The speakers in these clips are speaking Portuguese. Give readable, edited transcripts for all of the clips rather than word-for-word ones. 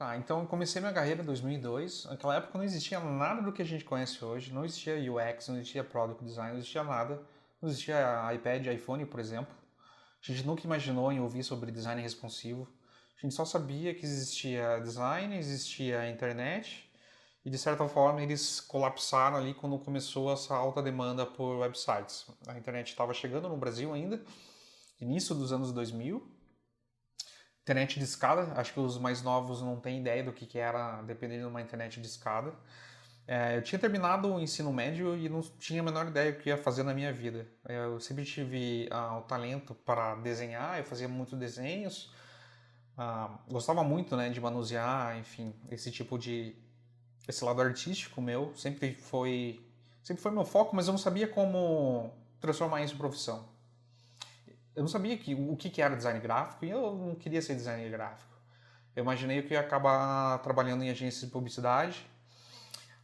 Tá, então eu comecei minha carreira em 2002. Naquela época não existia nada do que a gente conhece hoje. Não existia UX, não existia Product Design, não existia nada. Não existia iPad, iPhone, por exemplo. A gente nunca imaginou em ouvir sobre design responsivo. A gente só sabia que existia design, existia internet. E de certa forma eles colapsaram ali quando começou essa alta demanda por websites. A internet estava chegando no Brasil ainda, início dos anos 2000. Internet de escada, acho que os mais novos não têm ideia do que era depender de uma internet de escada. Eu tinha terminado o ensino médio e não tinha a menor ideia do que ia fazer na minha vida. Eu sempre tive o talento para desenhar, eu fazia muitos desenhos, gostava muito, né, de manusear, enfim, esse lado artístico meu sempre foi meu foco, mas eu não sabia como transformar isso em profissão. Eu não sabia o que era design gráfico e eu não queria ser designer gráfico. Eu imaginei que eu ia acabar trabalhando em agências de publicidade.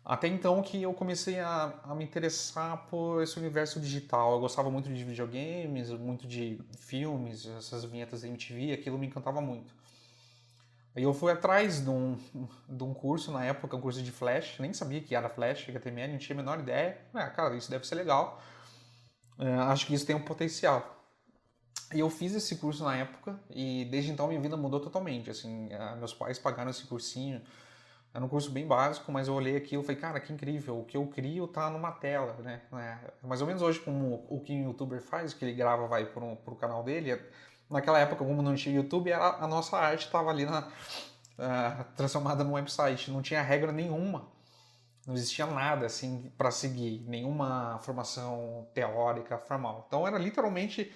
Até então que eu comecei a me interessar por esse universo digital. Eu gostava muito de videogames, muito de filmes, essas vinhetas da MTV, aquilo me encantava muito. Aí eu fui atrás de um curso na época, um curso de Flash, nem sabia que era Flash, HTML, não tinha a menor ideia. Cara, isso deve ser legal. Acho que isso tem um potencial. E eu fiz esse curso na época e desde então minha vida mudou totalmente. Assim, meus pais pagaram esse cursinho. Era um curso bem básico, mas eu olhei aquilo e falei, cara, que incrível. O que eu crio tá numa tela, né? Mais ou menos hoje como o que um youtuber faz, que ele grava, vai pro canal dele. Naquela época, como não tinha YouTube, a nossa arte estava ali transformada num website. Não tinha regra nenhuma. Não existia nada assim para seguir, nenhuma formação teórica formal. Então era literalmente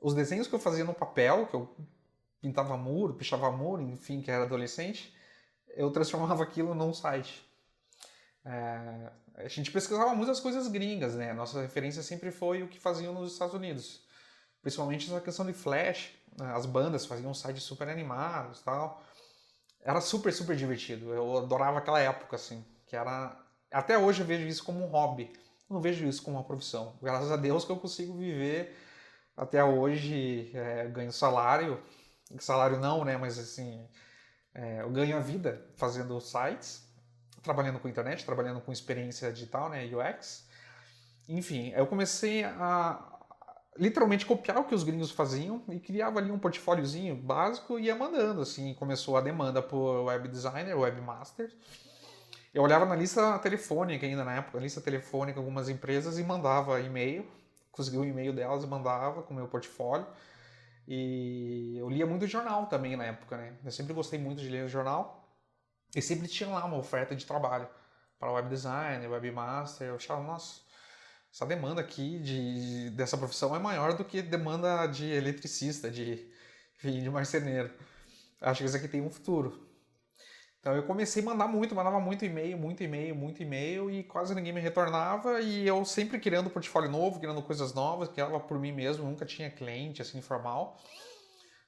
os desenhos que eu fazia no papel, que eu pintava muro, pichava muro, enfim, que era adolescente, eu transformava aquilo num site. A gente pesquisava muitas coisas gringas, né? Nossa referência sempre foi o que faziam nos Estados Unidos. Principalmente essa questão de Flash, né? As bandas faziam sites super animados e tal. Era super, super divertido. Eu adorava aquela época, assim, que era... Até hoje eu vejo isso como um hobby. Eu não vejo isso como uma profissão. Graças a Deus que eu consigo viver até hoje, ganho salário. Salário não, né? Mas assim, eu ganho a vida fazendo sites, trabalhando com internet, trabalhando com experiência digital, né? UX. Enfim, eu comecei a literalmente copiar o que os gringos faziam e criava ali um portfóliozinho básico e ia mandando, assim, começou a demanda por web designer, webmaster. Eu olhava na lista telefônica ainda na época, lista telefônica algumas empresas e mandava e-mail, conseguia o e-mail delas e mandava com o meu portfólio. E eu lia muito jornal também na época, né? Eu sempre gostei muito de ler jornal e sempre tinha lá uma oferta de trabalho para web designer, webmaster. Eu achava, nossa, essa demanda aqui dessa profissão é maior do que demanda de eletricista, enfim, de marceneiro. Acho que isso aqui tem um futuro. Então eu comecei a mandava muito e-mail, muito e-mail, muito e-mail e quase ninguém me retornava e eu sempre criando portfólio novo, criando coisas novas, criava por mim mesmo, nunca tinha cliente assim formal.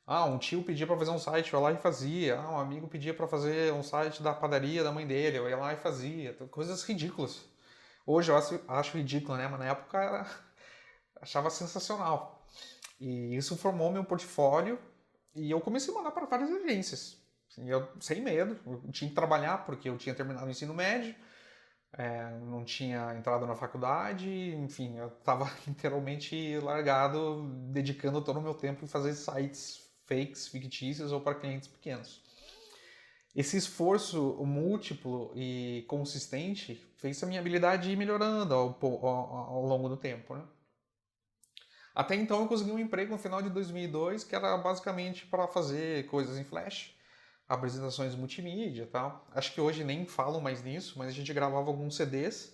Um tio pedia para fazer um site, eu ia lá e fazia. Um amigo pedia para fazer um site da padaria da mãe dele, eu ia lá e fazia. Coisas ridículas. Hoje eu acho ridículo, né? Mas na época achava sensacional. E isso formou meu portfólio e eu comecei a mandar para várias agências. Assim, eu, sem medo, eu tinha que trabalhar porque eu tinha terminado o ensino médio, não tinha entrado na faculdade, enfim, eu estava literalmente largado, dedicando todo o meu tempo em fazer sites fakes, fictícios ou para clientes pequenos. Esse esforço múltiplo e consistente fez a minha habilidade ir melhorando ao longo do tempo, né? Até então eu consegui um emprego no final de 2002 que era basicamente para fazer coisas em Flash, apresentações multimídia e tal. Acho que hoje nem falam mais nisso, mas a gente gravava alguns CDs,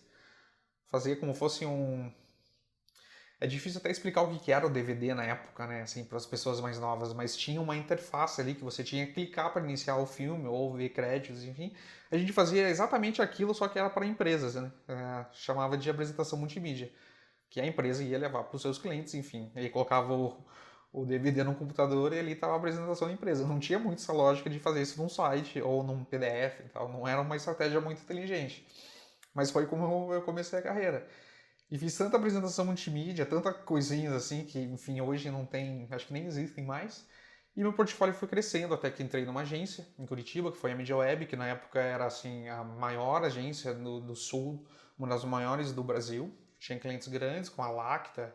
fazia como fosse um... É difícil até explicar o que era o DVD na época, né, assim, para as pessoas mais novas, mas tinha uma interface ali que você tinha que clicar para iniciar o filme ou ver créditos, enfim. A gente fazia exatamente aquilo, só que era para empresas, né? Chamava de apresentação multimídia, que a empresa ia levar para os seus clientes, enfim. Aí colocava o DVD no computador e ali estava a apresentação da empresa. Não tinha muito essa lógica de fazer isso num site ou num PDF e tal. Não era uma estratégia muito inteligente. Mas foi como eu comecei a carreira. E fiz tanta apresentação multimídia, tanta coisinhas assim, que, enfim, hoje não tem, acho que nem existem mais. E meu portfólio foi crescendo até que entrei numa agência em Curitiba, que foi a MediaWeb, que na época era assim a maior agência do Sul, uma das maiores do Brasil. Tinha clientes grandes, como a Lacta,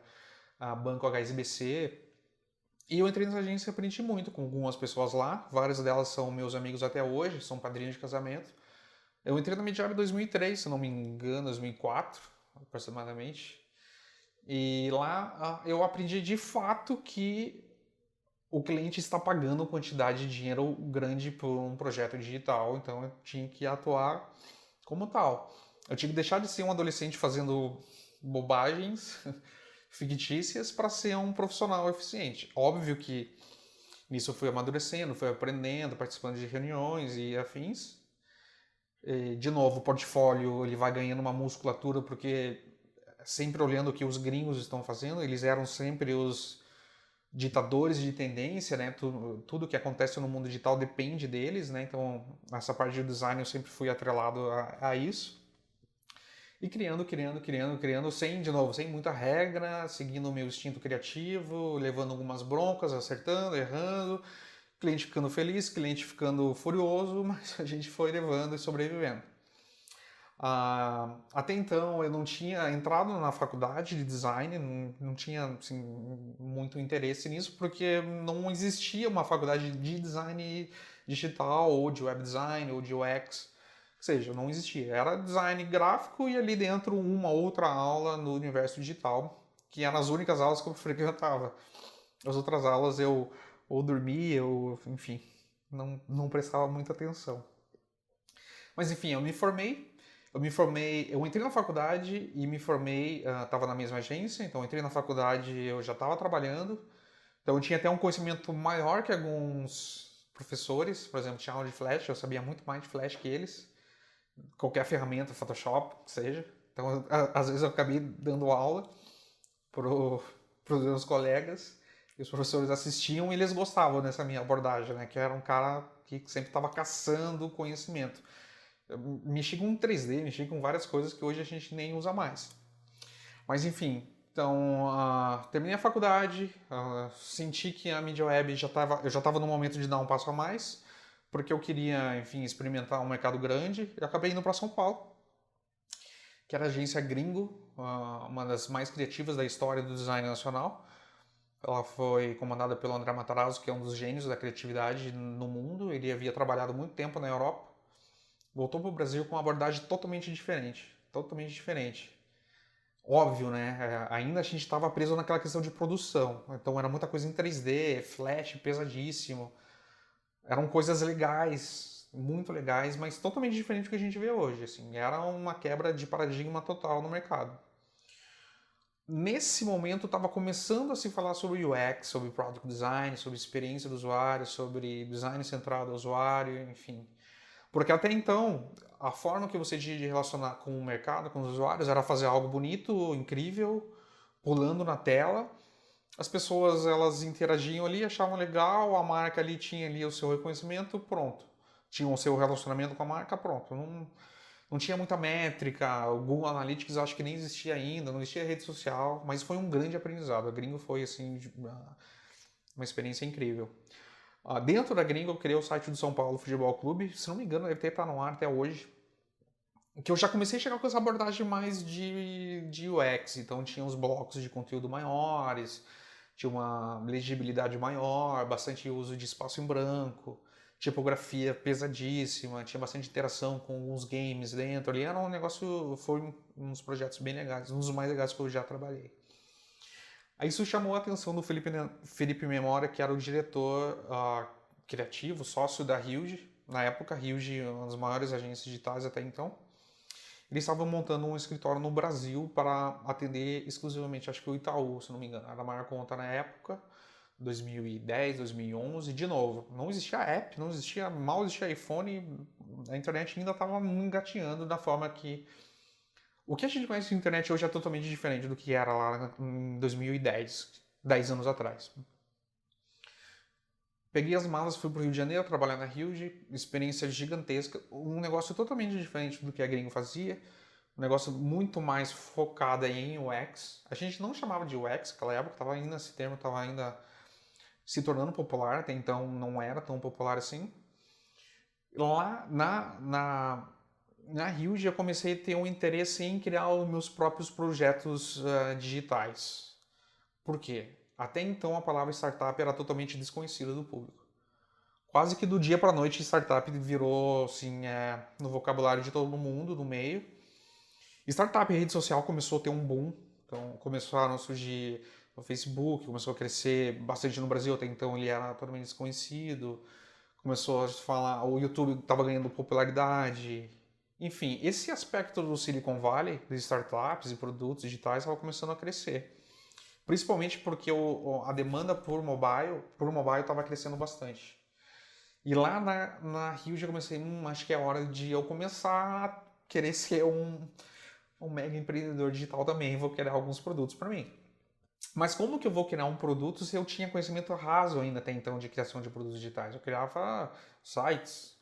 a Banco HSBC. E eu entrei nessa agência e aprendi muito com algumas pessoas lá. Várias delas são meus amigos até hoje, são padrinhos de casamento. Eu entrei na MediaWeb em 2003, se não me engano, 2004, aproximadamente. E lá eu aprendi de fato que o cliente está pagando quantidade de dinheiro grande por um projeto digital, então eu tinha que atuar como tal. Eu tinha que deixar de ser um adolescente fazendo bobagens fictícias para ser um profissional eficiente. Óbvio que nisso eu fui amadurecendo, fui aprendendo, participando de reuniões e afins. E, de novo, o portfólio ele vai ganhando uma musculatura porque sempre olhando o que os gringos estão fazendo, eles eram sempre os ditadores de tendência, né? Tudo que acontece no mundo digital depende deles, né? Então, essa parte de design eu sempre fui atrelado a isso. E criando, sem, de novo, sem muita regra, seguindo o meu instinto criativo, levando algumas broncas, acertando, errando, cliente ficando feliz, cliente ficando furioso, mas a gente foi levando e sobrevivendo. Até então eu não tinha entrado na faculdade de design, não tinha assim, muito interesse nisso, porque não existia uma faculdade de design digital, ou de web design, ou de UX, ou seja, não existia. Era design gráfico e ali dentro uma outra aula no universo digital, que eram as únicas aulas que eu frequentava. As outras aulas eu ou dormia, ou enfim, não prestava muita atenção. Mas enfim, eu entrei na faculdade e me formei, estava na mesma agência, então entrei na faculdade, eu já estava trabalhando, então eu tinha até um conhecimento maior que alguns professores, por exemplo, tinha aula de Flash, eu sabia muito mais de Flash que eles, qualquer ferramenta, Photoshop, seja. Então, às vezes eu acabei dando aula para os meus colegas, e os professores assistiam e eles gostavam dessa minha abordagem, né? Que eu era um cara que sempre estava caçando conhecimento. Eu mexi com 3D, mexi com várias coisas que hoje a gente nem usa mais. Mas enfim, então terminei a faculdade, senti que a mídia web eu já estava no momento de dar um passo a mais, porque eu queria, enfim, experimentar um mercado grande e acabei indo para São Paulo, que era a agência Gringo, uma das mais criativas da história do design nacional. Ela foi comandada pelo André Matarazzo, que é um dos gênios da criatividade no mundo. Ele havia trabalhado muito tempo na Europa. Voltou para o Brasil com uma abordagem totalmente diferente. Totalmente diferente. Óbvio, né? Ainda a gente estava preso naquela questão de produção. Então era muita coisa em 3D, flash pesadíssimo. Eram coisas legais, muito legais, mas totalmente diferente do que a gente vê hoje. Assim. Era uma quebra de paradigma total no mercado. Nesse momento estava começando a se falar sobre UX, sobre Product Design, sobre experiência do usuário, sobre design centrado ao usuário, enfim. Porque até então, a forma que você tinha de relacionar com o mercado, com os usuários, era fazer algo bonito, incrível, pulando na tela. As pessoas elas interagiam ali, achavam legal, a marca ali tinha ali o seu reconhecimento, pronto. Tinham o seu relacionamento com a marca, pronto. Não tinha muita métrica, o Google Analytics acho que nem existia ainda, não existia rede social, mas foi um grande aprendizado. A Gringo foi assim uma experiência incrível. Dentro da Gringo eu criei o site do São Paulo Futebol Clube, se não me engano deve estar no ar até hoje, que eu já comecei a chegar com essa abordagem mais de UX, então tinha os blocos de conteúdo maiores, tinha uma legibilidade maior, bastante uso de espaço em branco, tipografia pesadíssima, tinha bastante interação com alguns games dentro ali, era um negócio, foi um dos projetos bem legais, um dos mais legais que eu já trabalhei. Aí isso chamou a atenção do Felipe Memória, que era o diretor criativo, sócio da Huge, na época, Huge, uma das maiores agências digitais até então. Eles estavam montando um escritório no Brasil para atender exclusivamente, acho que o Itaú, se não me engano, era a maior conta na época, 2010, 2011, de novo, não existia app, mal existia iPhone, a internet ainda estava engatinhando da forma que... O que a gente conhece de internet hoje é totalmente diferente do que era lá em 2010, 10 anos atrás. Peguei as malas, fui para o Rio de Janeiro, trabalhar na Huge, experiência gigantesca, um negócio totalmente diferente do que a Gringo fazia, um negócio muito mais focado em UX. A gente não chamava de UX naquela época, estava ainda esse termo, estava ainda se tornando popular, até então não era tão popular assim. Lá na Huge eu comecei a ter um interesse em criar os meus próprios projetos digitais. Por quê? Até então a palavra startup era totalmente desconhecida do público. Quase que do dia para a noite startup virou assim, no vocabulário de todo mundo, no meio. Startup e rede social começou a ter um boom. Então começaram a surgir o Facebook, começou a crescer bastante no Brasil, até então ele era totalmente desconhecido. Começou a falar, o YouTube estava ganhando popularidade. Enfim, esse aspecto do Silicon Valley, de startups e produtos digitais, estava começando a crescer. Principalmente porque a demanda por mobile estava crescendo bastante. E lá na Rio já comecei, acho que é hora de eu começar a querer ser um mega empreendedor digital também, vou criar alguns produtos para mim. Mas como que eu vou criar um produto se eu tinha conhecimento raso ainda até então de criação de produtos digitais? Eu criava sites,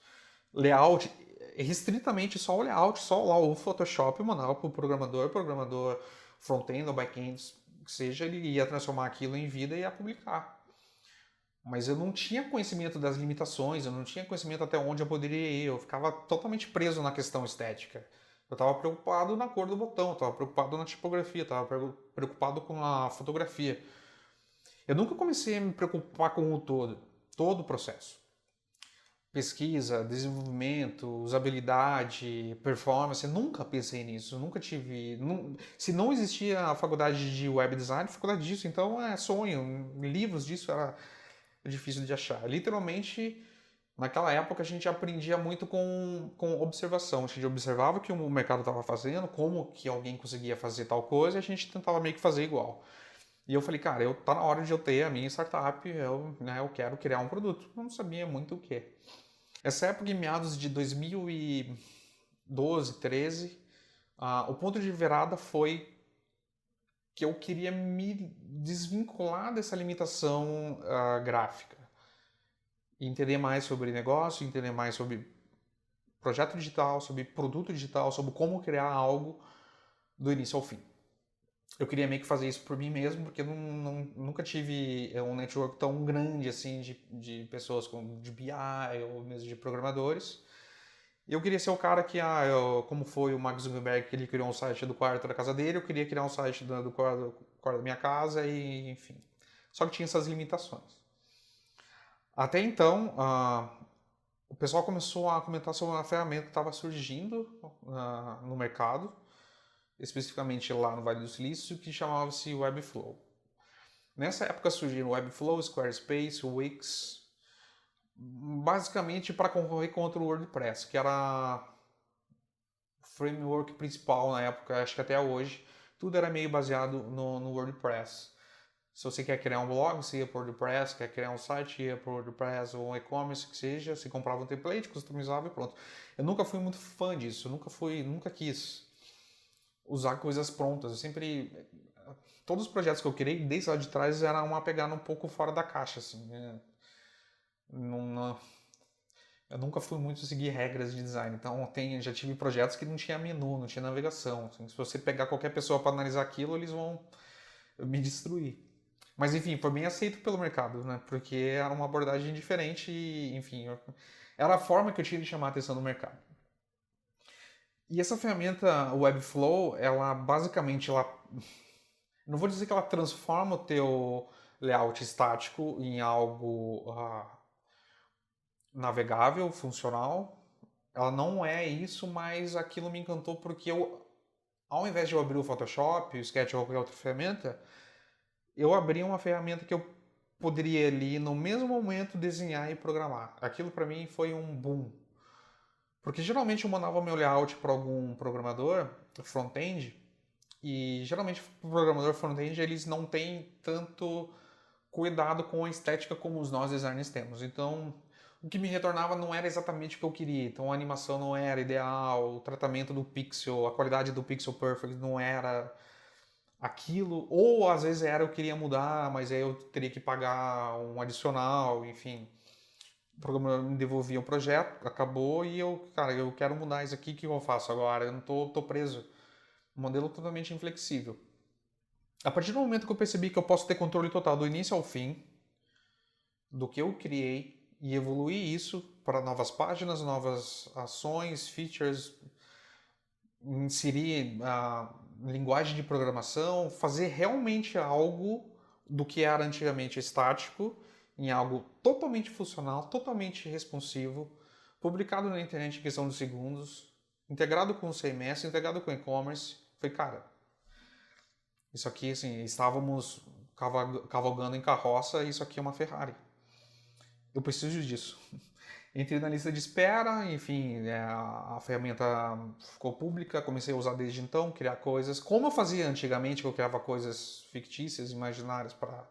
layout, restritamente só o layout, só lá o Photoshop, mandava para o programador front-end ou back-end, que seja, ele ia transformar aquilo em vida e ia publicar. Mas eu não tinha conhecimento das limitações, eu não tinha conhecimento até onde eu poderia ir, eu ficava totalmente preso na questão estética. Eu estava preocupado na cor do botão, estava preocupado na tipografia, estava preocupado com a fotografia. Eu nunca comecei a me preocupar com todo o processo. Pesquisa, desenvolvimento, usabilidade, performance, eu nunca pensei nisso, nunca tive... se não existia a faculdade de web design, faculdade disso, então é sonho, livros disso era difícil de achar. Literalmente, naquela época a gente aprendia muito com observação. A gente observava o que o mercado estava fazendo, como que alguém conseguia fazer tal coisa, e a gente tentava meio que fazer igual. E eu falei, cara, tá na hora de eu ter a minha startup, eu quero criar um produto. Eu não sabia muito o que. Essa época, em meados de 2012, 13, o ponto de virada foi que eu queria me desvincular dessa limitação gráfica. E entender mais sobre negócio, entender mais sobre projeto digital, sobre produto digital, sobre como criar algo do início ao fim. Eu queria meio que fazer isso por mim mesmo, porque eu nunca tive um network tão grande assim de pessoas de BI ou mesmo de programadores. E eu queria ser o cara que, como foi o Mark Zuckerberg, que ele criou um site do quarto da casa dele, eu queria criar um site do quarto da minha casa e enfim. Só que tinha essas limitações. Até então, o pessoal começou a comentar sobre uma ferramenta que estava surgindo no mercado, especificamente lá no Vale do Silício, que chamava-se Webflow. Nessa época surgiram Webflow, Squarespace, Wix, basicamente para concorrer contra o WordPress, que era o framework principal na época, acho que até hoje. Tudo era meio baseado no WordPress. Se você quer criar um blog, você ia por WordPress, quer criar um site, ia por WordPress ou um e-commerce que seja, você comprava um template, customizava e pronto. Eu nunca fui muito fã disso, nunca quis usar coisas prontas. Eu sempre todos os projetos que eu criei desde lá de trás era uma pegada um pouco fora da caixa assim, né? Eu nunca fui muito seguir regras de design, então já tive projetos que não tinha menu, não tinha navegação. Assim, se você pegar qualquer pessoa para analisar aquilo, eles vão me destruir. Mas enfim, foi bem aceito pelo mercado, né? Porque era uma abordagem diferente e, enfim, era a forma que eu tinha de chamar a atenção do mercado. E essa ferramenta Webflow, ela basicamente, não vou dizer que ela transforma o teu layout estático em algo navegável, funcional. Ela não é isso, mas aquilo me encantou porque ao invés de eu abrir o Photoshop, o Sketch ou qualquer outra ferramenta, eu abri uma ferramenta que eu poderia ali no mesmo momento desenhar e programar. Aquilo para mim foi um boom. Porque geralmente eu mandava meu layout para algum programador front-end e geralmente o programador front-end eles não têm tanto cuidado com a estética como nós designers temos. Então, o que me retornava não era exatamente o que eu queria. Então, a animação não era ideal, o tratamento do pixel, a qualidade do pixel perfect não era aquilo, ou às vezes era eu queria mudar, mas aí eu teria que pagar um adicional, enfim. O programa me devolvia o projeto, acabou e eu quero mudar isso aqui, o que eu faço agora? Eu não tô preso. Um modelo totalmente inflexível. A partir do momento que eu percebi que eu posso ter controle total do início ao fim, do que eu criei e evoluir isso para novas páginas, novas ações, features, inserir a linguagem de programação, fazer realmente algo do que era antigamente estático em algo totalmente funcional, totalmente responsivo, publicado na internet em questão de segundos, integrado com o CMS, integrado com o e-commerce. Foi, cara, isso aqui, assim, estávamos cavalgando em carroça e isso aqui é uma Ferrari. Eu preciso disso. Entrei na lista de espera, enfim, a ferramenta ficou pública, comecei a usar desde então, criar coisas. Como eu fazia antigamente, que eu criava coisas fictícias, imaginárias para,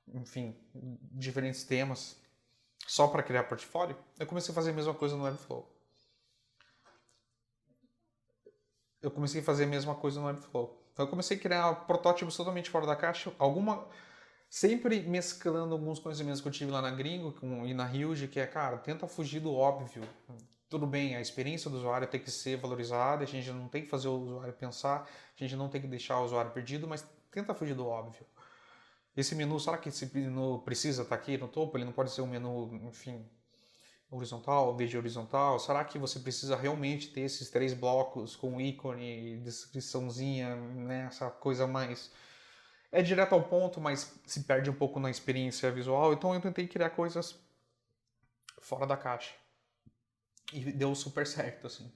enfim, diferentes temas, só para criar portfólio, eu comecei a fazer a mesma coisa no Webflow. Então eu comecei a criar protótipos totalmente fora da caixa, sempre mesclando alguns conhecimentos que eu tive lá na Gringo e na Huge, que é, cara, tenta fugir do óbvio. Tudo bem, a experiência do usuário tem que ser valorizada, a gente não tem que fazer o usuário pensar, a gente não tem que deixar o usuário perdido, mas tenta fugir do óbvio. Esse menu, será que esse menu precisa estar aqui no topo? Ele não pode ser um menu, enfim, horizontal, verde horizontal? Será que você precisa realmente ter esses 3 blocos com ícone, descriçãozinha, né? Essa coisa mais... É direto ao ponto, mas se perde um pouco na experiência visual. Então eu tentei criar coisas fora da caixa. E deu super certo, assim.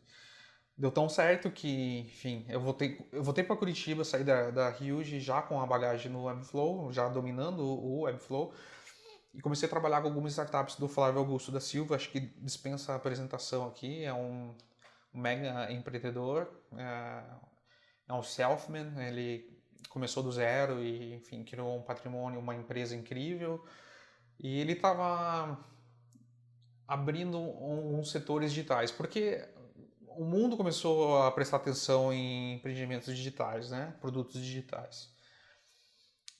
Deu tão certo que, enfim, eu voltei para Curitiba, saí da Huge já com a bagagem no Webflow, já dominando o Webflow. E comecei a trabalhar com algumas startups do Flávio Augusto da Silva, acho que dispensa a apresentação aqui, é um mega empreendedor, é um selfman, ele começou do zero e, enfim, criou um patrimônio, uma empresa incrível. E ele estava abrindo uns setores digitais, porque o mundo começou a prestar atenção em empreendimentos digitais, né? Produtos digitais.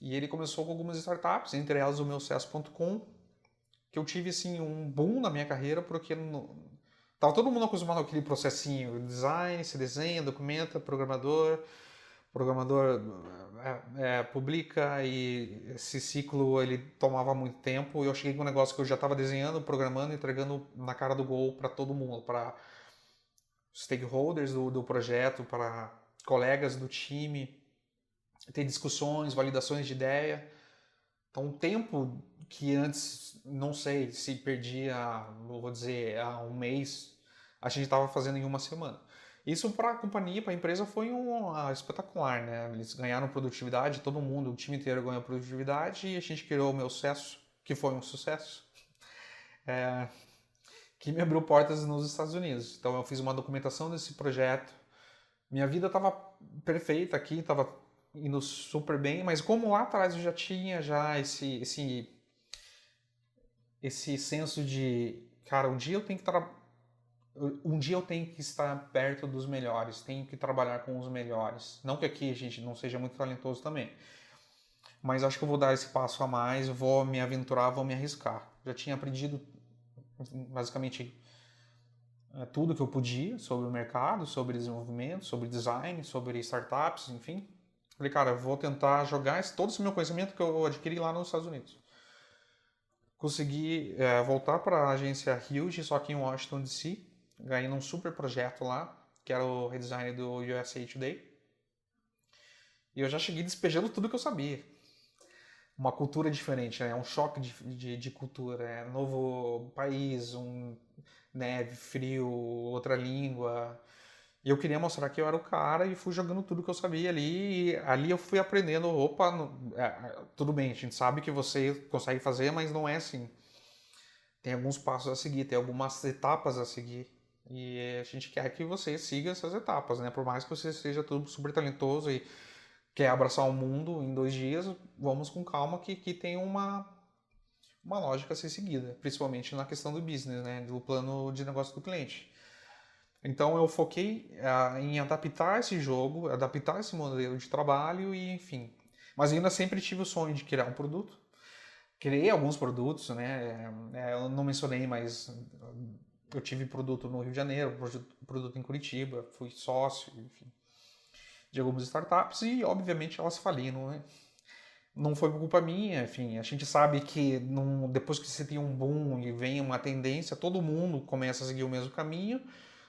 E ele começou com algumas startups, entre elas o meucesso.com, que eu tive assim um boom na minha carreira, porque tava todo mundo acostumado com aquele processinho, design, se desenha, documenta, programador publica, e esse ciclo ele tomava muito tempo. E eu cheguei com um negócio que eu já estava desenhando, programando, entregando na cara do gol para todo mundo, para stakeholders do projeto, para colegas do time, ter discussões, validações de ideia. Então, o tempo que antes, não sei se perdia, vou dizer, há um mês, a gente estava fazendo em uma semana. Isso para a companhia, para a empresa, foi espetacular, né? Eles ganharam produtividade, todo mundo, o time inteiro ganhou produtividade e a gente criou o Meucesso, que foi um sucesso, que me abriu portas nos Estados Unidos. Então eu fiz uma documentação desse projeto. Minha vida estava perfeita aqui, estava indo super bem, mas como lá atrás eu já tinha esse senso de, cara, um dia eu tenho que estar perto dos melhores, tenho que trabalhar com os melhores. Não que aqui a gente não seja muito talentoso também, mas acho que eu vou dar esse passo a mais, vou me aventurar, vou me arriscar. Já tinha aprendido basicamente tudo que eu podia sobre o mercado, sobre desenvolvimento, sobre design, sobre startups, enfim. Falei, cara, eu vou tentar jogar todo esse meu conhecimento que eu adquiri lá nos Estados Unidos. Consegui voltar para a agência Huge, só que em Washington DC, ganhei um super projeto lá, que era o redesign do USA Today. E eu já cheguei despejando tudo que eu sabia. Uma cultura diferente, né? Um choque de cultura, novo país, neve, frio, outra língua. E eu queria mostrar que eu era o cara e fui jogando tudo que eu sabia ali. E ali eu fui aprendendo, opa, tudo bem, a gente sabe que você consegue fazer, mas não é assim. Tem alguns passos a seguir, tem algumas etapas a seguir. E a gente quer que você siga essas etapas, né? Por mais que você seja tudo super talentoso e quer abraçar o mundo em 2 dias, vamos com calma que tem uma lógica a ser seguida, principalmente na questão do business, né? Do plano de negócio do cliente. Então eu foquei em adaptar esse jogo, adaptar esse modelo de trabalho e enfim. Mas ainda sempre tive o sonho de criar um produto. Criei alguns produtos, né? Eu não mencionei, mas eu tive produto no Rio de Janeiro, produto em Curitiba, fui sócio, enfim, de algumas startups e obviamente elas faliram, né? Não foi culpa minha, enfim, a gente sabe que depois que você tem um boom e vem uma tendência, todo mundo começa a seguir o mesmo caminho,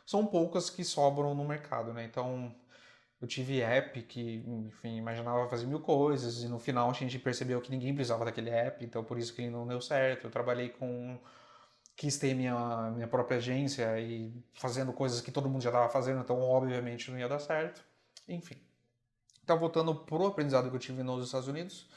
são poucas que sobram no mercado, né? Então, eu tive app que, enfim, imaginava fazer mil coisas e no final a gente percebeu que ninguém precisava daquele app, então por isso que ele não deu certo. Eu trabalhei com, quis ter minha própria agência e fazendo coisas que todo mundo já estava fazendo, então obviamente não ia dar certo. Enfim. Então, voltando pro aprendizado que eu tive nos Estados Unidos,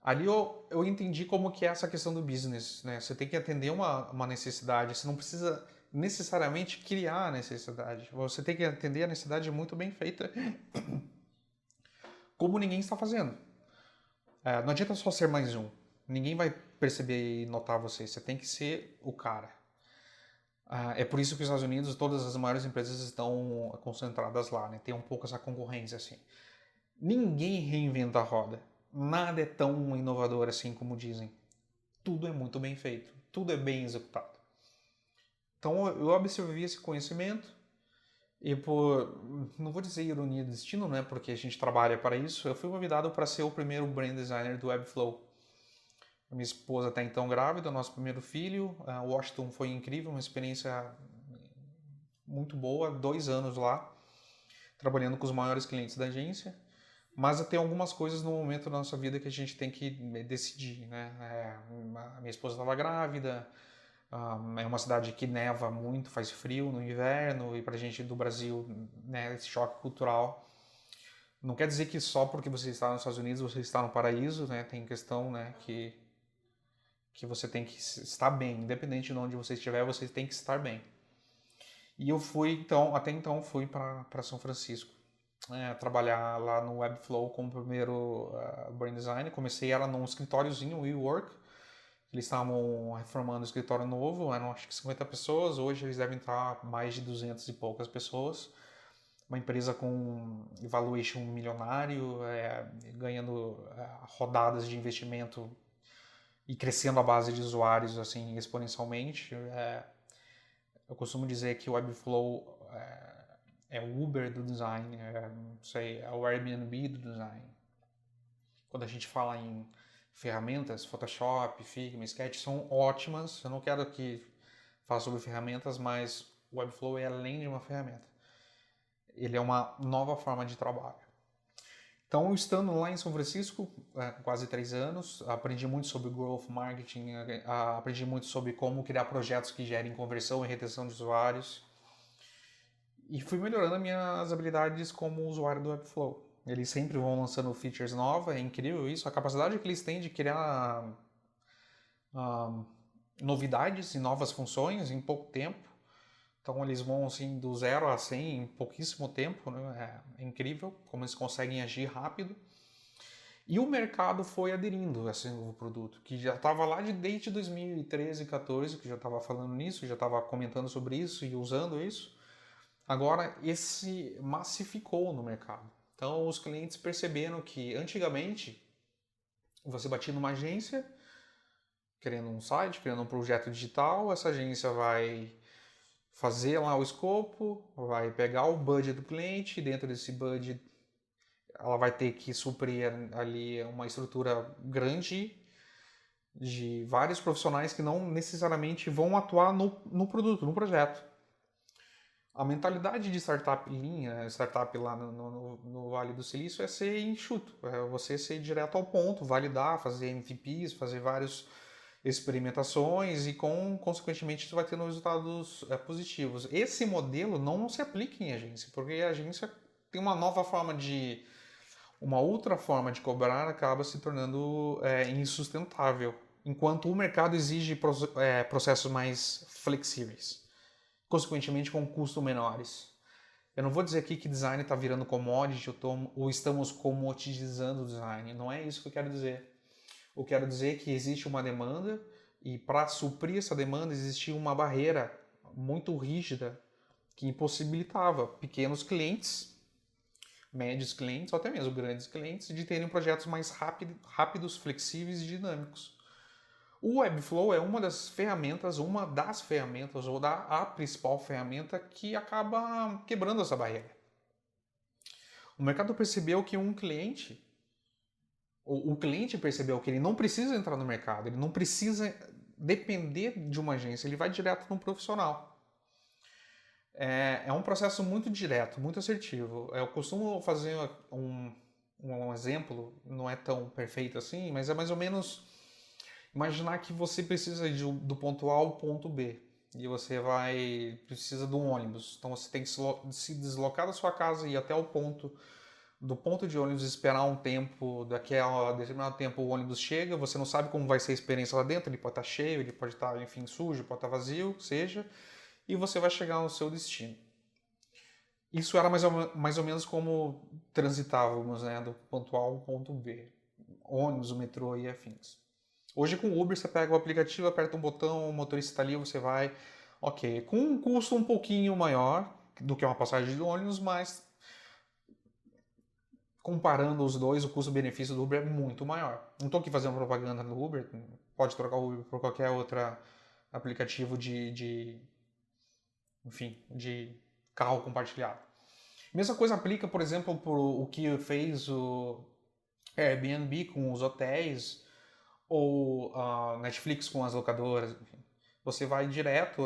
ali eu entendi como que é essa questão do business, né? Você tem que atender uma necessidade, você não precisa necessariamente criar a necessidade, você tem que atender a necessidade muito bem feita, como ninguém está fazendo. Não adianta só ser mais um, ninguém vai perceber e notar você, você tem que ser o cara. É por isso que os Estados Unidos, todas as maiores empresas estão concentradas lá, né? Tem um pouco essa concorrência assim. Ninguém reinventa a roda. Nada é tão inovador assim como dizem. Tudo é muito bem feito. Tudo é bem executado. Então eu absorvi esse conhecimento e por, não vou dizer ironia do destino, né? Porque a gente trabalha para isso. Eu fui convidado para ser o primeiro brand designer do Webflow. A minha esposa até então grávida, nosso primeiro filho. Washington foi incrível, uma experiência muito boa. 2 anos lá, trabalhando com os maiores clientes da agência. Mas tem algumas coisas no momento da nossa vida que a gente tem que decidir, né? A minha esposa estava grávida, é uma cidade que neva muito, faz frio no inverno, e pra gente do Brasil, né, esse choque cultural. Não quer dizer que só porque você está nos Estados Unidos você está no paraíso, né? Tem questão, né, que você tem que estar bem, independente de onde você estiver, você tem que estar bem. E eu fui, então, até então, fui para São Francisco. Trabalhar lá no Webflow como primeiro brand design. Comecei ela num escritóriozinho, WeWork. Eles estavam reformando um escritório novo, eram acho que 50 pessoas. Hoje eles devem estar mais de 200 e poucas pessoas. Uma empresa com valuation milionário, ganhando rodadas de investimento e crescendo a base de usuários assim exponencialmente. Eu costumo dizer que o Webflow é o Uber do design, não sei, é o Airbnb do design. Quando a gente fala em ferramentas, Photoshop, Figma, Sketch são ótimas. Eu não quero aqui falar sobre ferramentas, mas o Webflow é além de uma ferramenta. Ele é uma nova forma de trabalho. Então, estando lá em São Francisco, quase 3 anos, aprendi muito sobre growth marketing, aprendi muito sobre como criar projetos que gerem conversão e retenção de usuários. E fui melhorando as minhas habilidades como usuário do Webflow. Eles sempre vão lançando features novas, é incrível isso. A capacidade que eles têm de criar novidades e novas funções em pouco tempo. Então eles vão assim do 0 a 100 em pouquíssimo tempo, né? É incrível como eles conseguem agir rápido. E o mercado foi aderindo a esse novo produto, que já estava lá desde 2013, 2014, que já estava falando nisso, já estava comentando sobre isso e usando isso. Agora, esse massificou no mercado. Então, os clientes perceberam que, antigamente, você batia numa agência, querendo um site, querendo um projeto digital, essa agência vai fazer lá o escopo, vai pegar o budget do cliente, dentro desse budget ela vai ter que suprir ali uma estrutura grande de vários profissionais que não necessariamente vão atuar no produto, no projeto. A mentalidade de startup lá no Vale do Silício é ser enxuto, é você ser direto ao ponto, validar, fazer MVPs, fazer várias experimentações e consequentemente você vai tendo resultados positivos. Esse modelo não se aplica em agência, porque a agência tem uma outra forma de cobrar acaba se tornando insustentável, enquanto o mercado exige processos mais flexíveis, consequentemente com custos menores. Eu não vou dizer aqui que design está virando commodity ou estamos comoditizando o design, não é isso que eu quero dizer. Eu quero dizer que existe uma demanda e para suprir essa demanda existia uma barreira muito rígida que impossibilitava pequenos clientes, médios clientes ou até mesmo grandes clientes de terem projetos mais rápidos, flexíveis e dinâmicos. O Webflow é uma das ferramentas ou a principal ferramenta que acaba quebrando essa barreira. O mercado percebeu que um cliente, O cliente percebeu que ele não precisa entrar no mercado, ele não precisa depender de uma agência, ele vai direto no profissional. É um processo muito direto, muito assertivo. Eu costumo fazer um exemplo, não é tão perfeito assim, mas é mais ou menos imaginar que você precisa do ponto A ao ponto B e você precisa de um ônibus. Então você tem que se deslocar da sua casa e ir até o ponto do ponto de ônibus, esperar um tempo, daqui a determinado tempo o ônibus chega, você não sabe como vai ser a experiência lá dentro, ele pode estar cheio, ele pode estar, enfim, sujo, pode estar vazio, seja, e você vai chegar no seu destino. Isso era mais ou menos como transitávamos, né, do ponto A ao ponto B, ônibus, o metrô e afins. Hoje com o Uber você pega o aplicativo, aperta um botão, o motorista está ali, você vai, ok, com um custo um pouquinho maior do que uma passagem de ônibus, mas comparando os dois, o custo-benefício do Uber é muito maior. Não estou aqui fazendo propaganda do Uber, pode trocar o Uber por qualquer outro aplicativo enfim, de carro compartilhado. Mesma coisa aplica, por exemplo, por o que fez o Airbnb com os hotéis ou a Netflix com as locadoras. Enfim. Você vai direto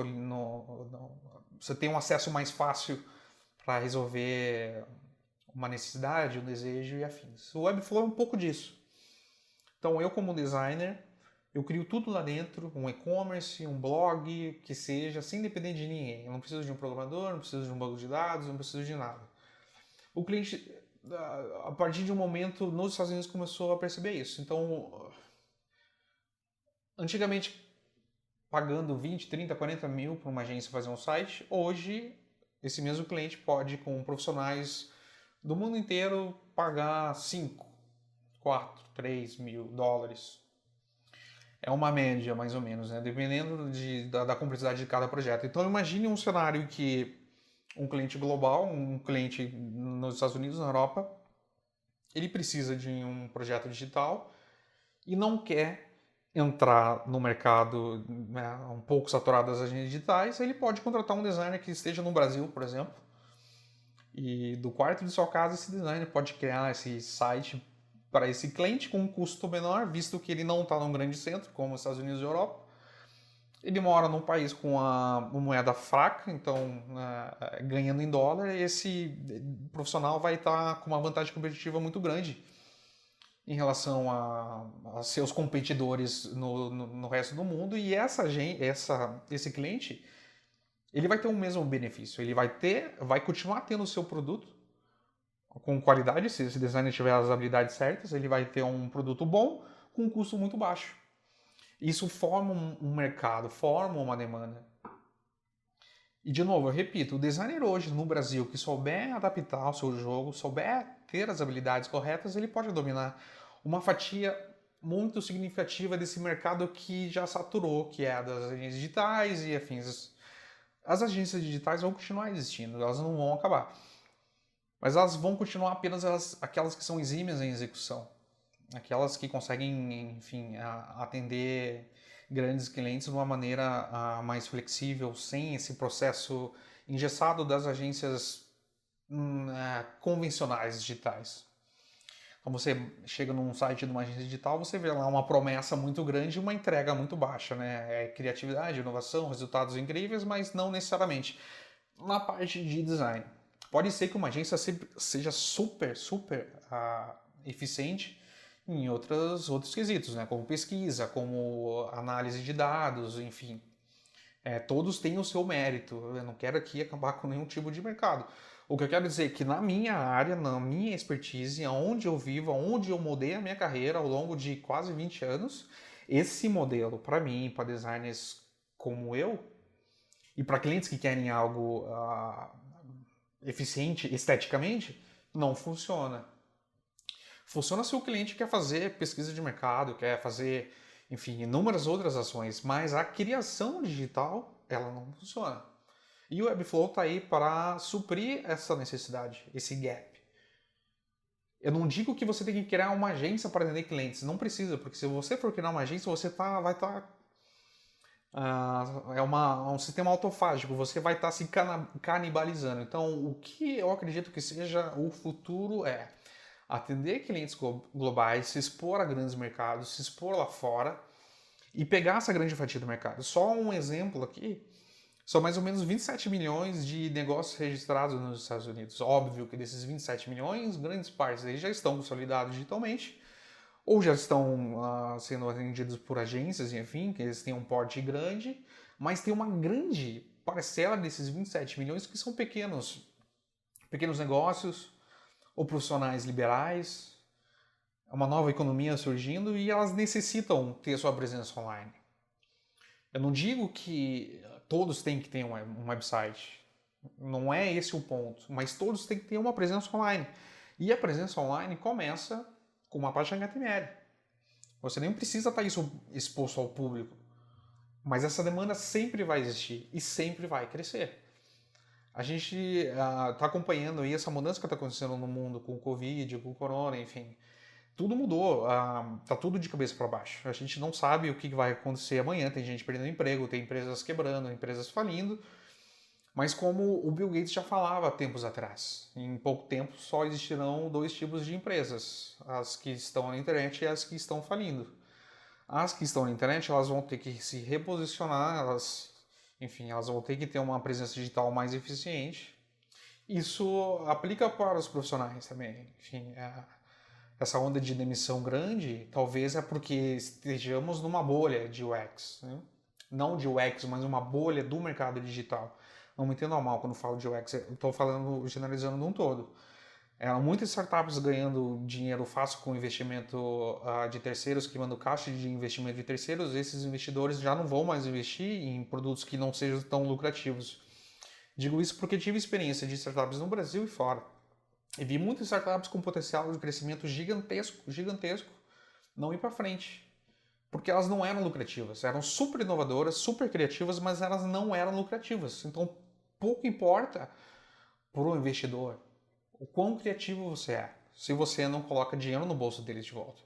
você tem um acesso mais fácil para resolver uma necessidade, um desejo e afins. O Webflow é um pouco disso. Então eu como designer, eu crio tudo lá dentro, um e-commerce, um blog, que seja, sem depender de ninguém. Eu não preciso de um programador, não preciso de um banco de dados, não preciso de nada. O cliente, a partir de um momento, nos Estados Unidos começou a perceber isso. Então, antigamente, pagando 20, 30, 40 mil para uma agência fazer um site, hoje, esse mesmo cliente pode, com profissionais do mundo inteiro, pagar 5, 4, 3 mil dólares. É uma média, mais ou menos, né? Dependendo da complexidade de cada projeto. Então, imagine um cenário que um cliente global, um cliente nos Estados Unidos, na Europa, ele precisa de um projeto digital e não quer entrar no mercado, né, um pouco saturado das agências digitais, ele pode contratar um designer que esteja no Brasil, por exemplo, e do quarto de sua casa esse designer pode criar esse site para esse cliente com um custo menor, visto que ele não está num grande centro, como os Estados Unidos e Europa. Ele mora num país com uma moeda fraca, então ganhando em dólar, esse profissional vai estar com uma vantagem competitiva muito grande em relação a seus competidores no resto do mundo. E esse cliente, ele vai ter o mesmo benefício. Ele vai continuar tendo o seu produto com qualidade, se esse designer tiver as habilidades certas, ele vai ter um produto bom com um custo muito baixo. Isso forma um mercado, forma uma demanda. E de novo, eu repito, o designer hoje no Brasil que souber adaptar o seu jogo, souber ter as habilidades corretas, ele pode dominar uma fatia muito significativa desse mercado que já saturou, que é a das agências digitais e afins. As agências digitais vão continuar existindo, elas não vão acabar. Mas elas vão continuar apenas aquelas que são exímias em execução. Aquelas que conseguem, enfim, atender grandes clientes de uma maneira mais flexível, sem esse processo engessado das agências convencionais digitais. Então você chega num site de uma agência digital, você vê lá uma promessa muito grande e uma entrega muito baixa, né? É criatividade, inovação, resultados incríveis, mas não necessariamente na parte de design. Pode ser que uma agência seja super eficiente em outros quesitos, né? Como pesquisa, como análise de dados, enfim. Todos têm o seu mérito. Eu não quero aqui acabar com nenhum tipo de mercado. O que eu quero dizer é que na minha área, na minha expertise, onde eu vivo, onde eu moldei a minha carreira ao longo de quase 20 anos, esse modelo, para mim, para designers como eu, e para clientes que querem algo eficiente esteticamente, não funciona. Funciona se o cliente quer fazer pesquisa de mercado, quer fazer, enfim, inúmeras outras ações, mas a criação digital, ela não funciona. E o Webflow está aí para suprir essa necessidade, esse gap. Eu não digo que você tem que criar uma agência para atender clientes, não precisa, porque se você for criar uma agência, você vai estar... é um sistema autofágico, você vai estar se canibalizando. Então, o que eu acredito que seja o futuro é atender clientes globais, se expor a grandes mercados, se expor lá fora e pegar essa grande fatia do mercado. Só um exemplo aqui, são mais ou menos 27 milhões de negócios registrados nos Estados Unidos. Óbvio que desses 27 milhões, grandes partes deles já estão consolidados digitalmente, ou já estão sendo atendidos por agências, enfim, que eles têm um porte grande, mas tem uma grande parcela desses 27 milhões que são pequenos negócios ou profissionais liberais, uma nova economia surgindo e elas necessitam ter sua presença online. Eu não digo que todos têm que ter um website, não é esse o ponto, mas todos têm que ter uma presença online. E a presença online começa com uma página HTML. Você nem precisa estar exposto ao público, mas essa demanda sempre vai existir e sempre vai crescer. A gente está acompanhando aí essa mudança que está acontecendo no mundo com o Covid, com o Corona, enfim. Tudo mudou, tá tudo de cabeça para baixo. A gente não sabe o que vai acontecer amanhã, tem gente perdendo emprego, tem empresas quebrando, empresas falindo, mas como o Bill Gates já falava há tempos atrás, em pouco tempo só existirão 2 tipos de empresas, as que estão na internet e as que estão falindo. As que estão na internet, elas vão ter que se reposicionar, elas vão ter que ter uma presença digital mais eficiente. Isso aplica para os profissionais também. Enfim, essa onda de demissão grande, talvez é porque estejamos numa bolha de UX. Né? Não de UX, mas uma bolha do mercado digital. Não me entendam mal quando falo de UX, eu estou falando, generalizando num todo. Muitas startups ganhando dinheiro fácil com investimento de terceiros, queimando caixa de investimento de terceiros, esses investidores já não vão mais investir em produtos que não sejam tão lucrativos. Digo isso porque tive experiência de startups no Brasil e fora. E vi muitas startups com potencial de crescimento gigantesco, não ir para frente. Porque elas não eram lucrativas. Eram super inovadoras, super criativas, mas elas não eram lucrativas. Então, pouco importa para o investidor o quão criativo você é, se você não coloca dinheiro no bolso deles de volta.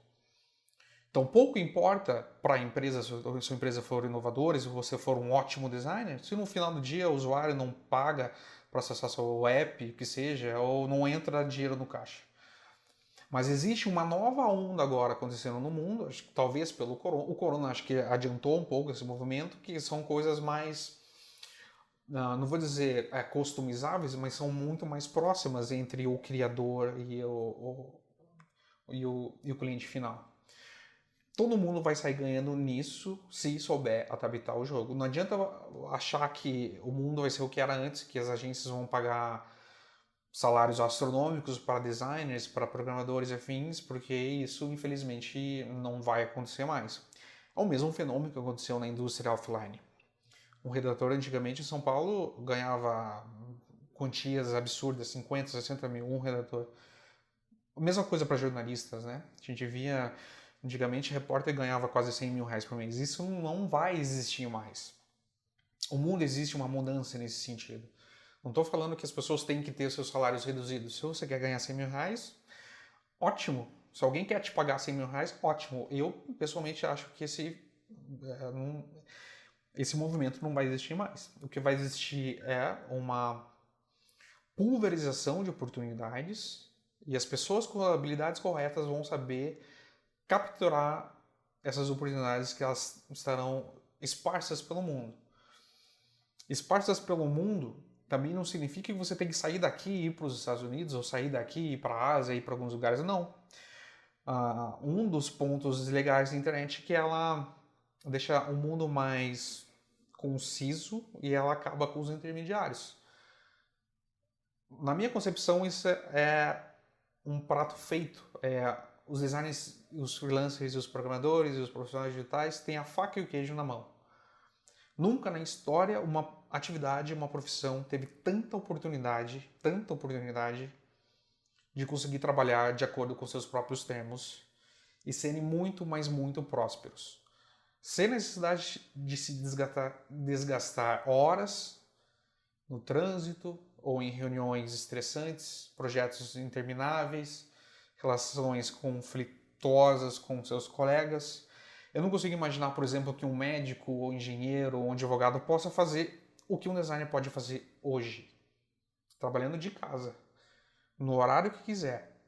Então, pouco importa para a empresa, se a sua empresa for inovadora, se você for um ótimo designer, se no final do dia o usuário não paga para acessar seu app, que seja, ou não entra dinheiro no caixa. Mas existe uma nova onda agora acontecendo no mundo, acho que talvez pelo Corona. O Corona acho que adiantou um pouco esse movimento, que são coisas mais, não vou dizer customizáveis, mas são muito mais próximas entre o criador e o cliente final. Todo mundo vai sair ganhando nisso se souber adaptar o jogo. Não adianta achar que o mundo vai ser o que era antes, que as agências vão pagar salários astronômicos para designers, para programadores e afins, porque isso, infelizmente, não vai acontecer mais. É o mesmo fenômeno que aconteceu na indústria offline. Um redator, antigamente, em São Paulo, ganhava quantias absurdas, 50, 60 mil, um redator. A mesma coisa para jornalistas, né? A gente via, antigamente, repórter ganhava quase 100 mil reais por mês. Isso não vai existir mais. O mundo existe uma mudança nesse sentido. Não estou falando que as pessoas têm que ter seus salários reduzidos. Se você quer ganhar 100 mil reais, ótimo. Se alguém quer te pagar 100 mil reais, ótimo. Eu, pessoalmente, acho que esse movimento não vai existir mais. O que vai existir é uma pulverização de oportunidades e as pessoas com habilidades corretas vão saber capturar essas oportunidades que elas estarão esparsas pelo mundo. Esparsas pelo mundo também não significa que você tem que sair daqui e ir para os Estados Unidos, ou sair daqui e ir para a Ásia e ir para alguns lugares. Não. Um dos pontos legais da internet é que ela deixa o mundo mais conciso e ela acaba com os intermediários. Na minha concepção, isso é um prato feito. Os designers, os freelancers, os programadores e os profissionais digitais têm a faca e o queijo na mão. Nunca na história uma atividade, uma profissão teve tanta oportunidade de conseguir trabalhar de acordo com seus próprios termos e serem muito, mas muito prósperos. Sem necessidade de se desgastar horas no trânsito ou em reuniões estressantes, projetos intermináveis, relações conflitosas com seus colegas. Eu não consigo imaginar, por exemplo, que um médico, ou engenheiro, ou um advogado possa fazer o que um designer pode fazer hoje, trabalhando de casa, no horário que quiser,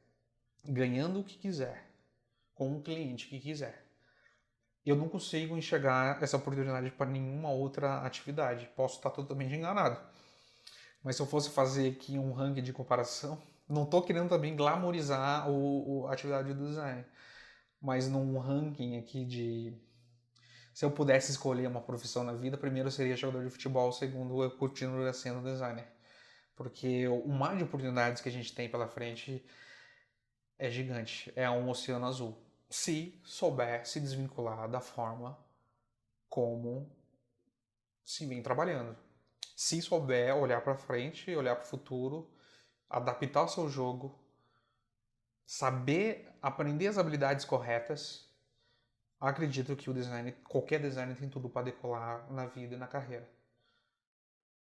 ganhando o que quiser, com um cliente que quiser. Eu não consigo enxergar essa oportunidade para nenhuma outra atividade. Posso estar totalmente enganado. Mas se eu fosse fazer aqui um ranking de comparação, não estou querendo também glamorizar a atividade do design, mas num ranking aqui de... Se eu pudesse escolher uma profissão na vida, primeiro seria jogador de futebol, segundo eu continuaria sendo designer. Porque o mar de oportunidades que a gente tem pela frente é gigante, é um oceano azul. Se souber se desvincular da forma como se vem trabalhando. Se souber olhar para frente, olhar para o futuro, adaptar o seu jogo, saber aprender as habilidades corretas, acredito que o design, qualquer designer tem tudo para decolar na vida e na carreira.